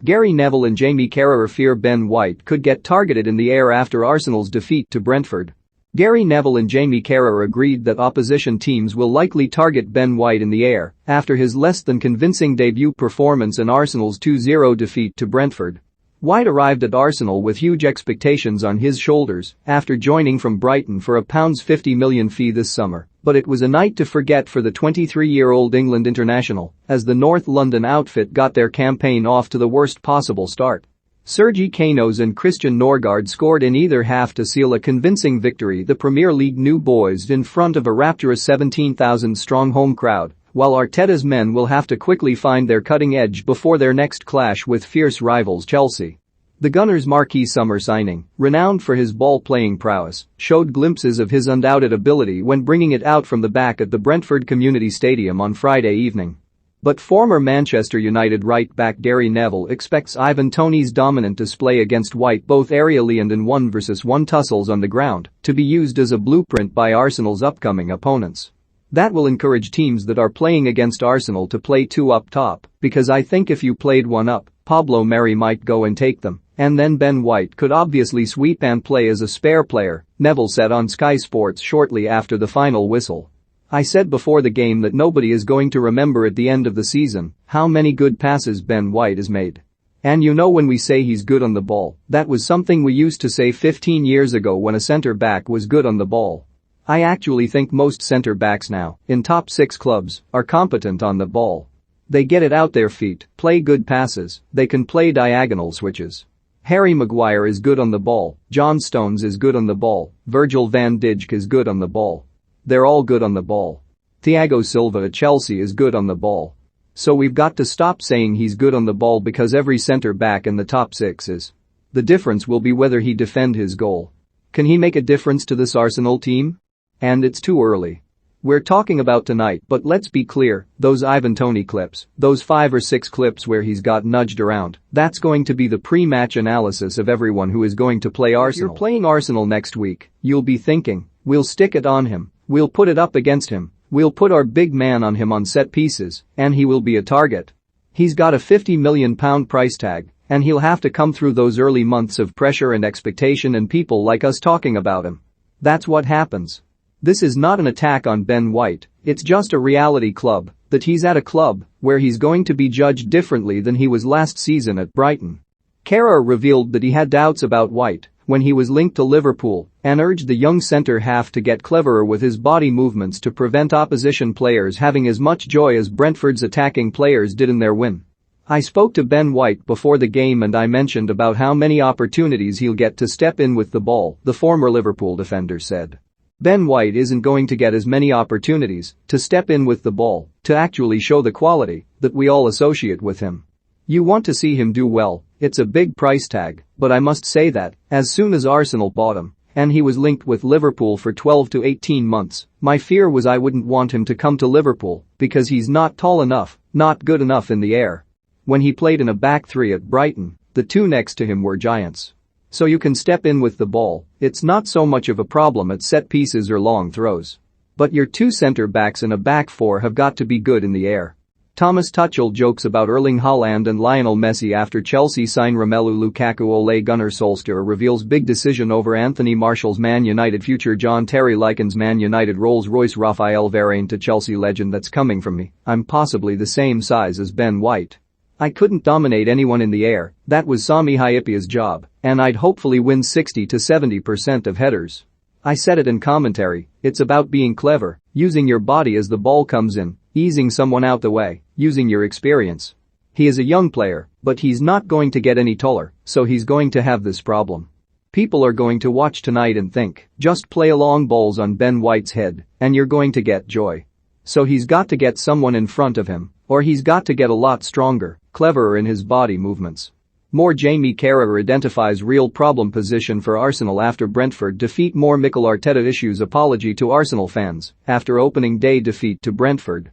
Gary Neville and Jamie Carragher fear Ben White could get targeted in the air after Arsenal's defeat to Brentford. Gary Neville and Jamie Carragher agreed that opposition teams will likely target Ben White in the air after his less than convincing debut performance in Arsenal's 2-0 defeat to Brentford. White arrived at Arsenal with huge expectations on his shoulders after joining from Brighton for a £50 million fee this summer, but it was a night to forget for the 23-year-old England international as the North London outfit got their campaign off to the worst possible start. Sergi Canos and Christian Norgard scored in either half to seal a convincing victory, the Premier League new boys in front of a rapturous 17,000-strong home crowd, while Arteta's men will have to quickly find their cutting edge before their next clash with fierce rivals Chelsea. The Gunners' marquee summer signing, renowned for his ball-playing prowess, showed glimpses of his undoubted ability when bringing it out from the back at the Brentford Community Stadium on Friday evening. But former Manchester United right-back Gary Neville expects Ivan Toney's dominant display against White both aerially and in 1-versus-1 tussles on the ground to be used as a blueprint by Arsenal's upcoming opponents. That will encourage teams that are playing against Arsenal to play two up top, because I think if you played one up, Pablo Mari might go and take them, and then Ben White could obviously sweep and play as a spare player, Neville said on Sky Sports shortly after the final whistle. I said before the game that nobody is going to remember at the end of the season how many good passes Ben White has made. And you know, when we say he's good on the ball, that was something we used to say 15 years ago when a centre-back was good on the ball. I actually think most centre-backs now, in top 6 clubs, are competent on the ball. They get it out their feet, play good passes, they can play diagonal switches. Harry Maguire is good on the ball, John Stones is good on the ball, Virgil van Dijk is good on the ball. They're all good on the ball. Thiago Silva at Chelsea is good on the ball. So we've got to stop saying he's good on the ball because every centre-back in the top 6 is. The difference will be whether he defend his goal. Can he make a difference to this Arsenal team? And it's too early. We're talking about tonight, but let's be clear, those Ivan Toney clips, those 5 or 6 clips where he's got nudged around, that's going to be the pre-match analysis of everyone who is going to play Arsenal. If you're playing Arsenal next week, you'll be thinking, we'll stick it on him, we'll put it up against him, we'll put our big man on him on set pieces, and he will be a target. He's got a £50 million price tag, and he'll have to come through those early months of pressure and expectation and people like us talking about him. That's what happens. This is not an attack on Ben White, it's just a reality club, that he's at a club where he's going to be judged differently than he was last season at Brighton. Carragher revealed that he had doubts about White when he was linked to Liverpool and urged the young centre-half to get cleverer with his body movements to prevent opposition players having as much joy as Brentford's attacking players did in their win. I spoke to Ben White before the game and I mentioned about how many opportunities he'll get to step in with the ball, the former Liverpool defender said. Ben White isn't going to get as many opportunities to step in with the ball, to actually show the quality that we all associate with him. You want to see him do well, it's a big price tag, but I must say that, as soon as Arsenal bought him, and he was linked with Liverpool for 12 to 18 months, my fear was I wouldn't want him to come to Liverpool because he's not tall enough, not good enough in the air. When he played in a back three at Brighton, the two next to him were giants. So you can step in with the ball, it's not so much of a problem at set pieces or long throws. But your two centre-backs in a back four have got to be good in the air. Thomas Tuchel jokes about Erling Haaland and Lionel Messi after Chelsea sign Romelu Lukaku. Ole Gunnar Solskjaer reveals big decision over Anthony Martial's Man United future. John Terry likens Man United Rolls-Royce Raphael Varane to Chelsea legend. That's coming from me, I'm possibly the same size as Ben White. I couldn't dominate anyone in the air, that was Sami Hyypiä's job, and I'd hopefully win 60 to 70% of headers. I said it in commentary, it's about being clever, using your body as the ball comes in, easing someone out the way, using your experience. He is a young player, but he's not going to get any taller, so he's going to have this problem. People are going to watch tonight and think, just play long balls on Ben White's head, and you're going to get joy. So he's got to get someone in front of him, or he's got to get a lot stronger, cleverer in his body movements. More Jamie Carragher identifies real problem position for Arsenal after Brentford defeat. More Mikel Arteta issues apology to Arsenal fans after opening day defeat to Brentford.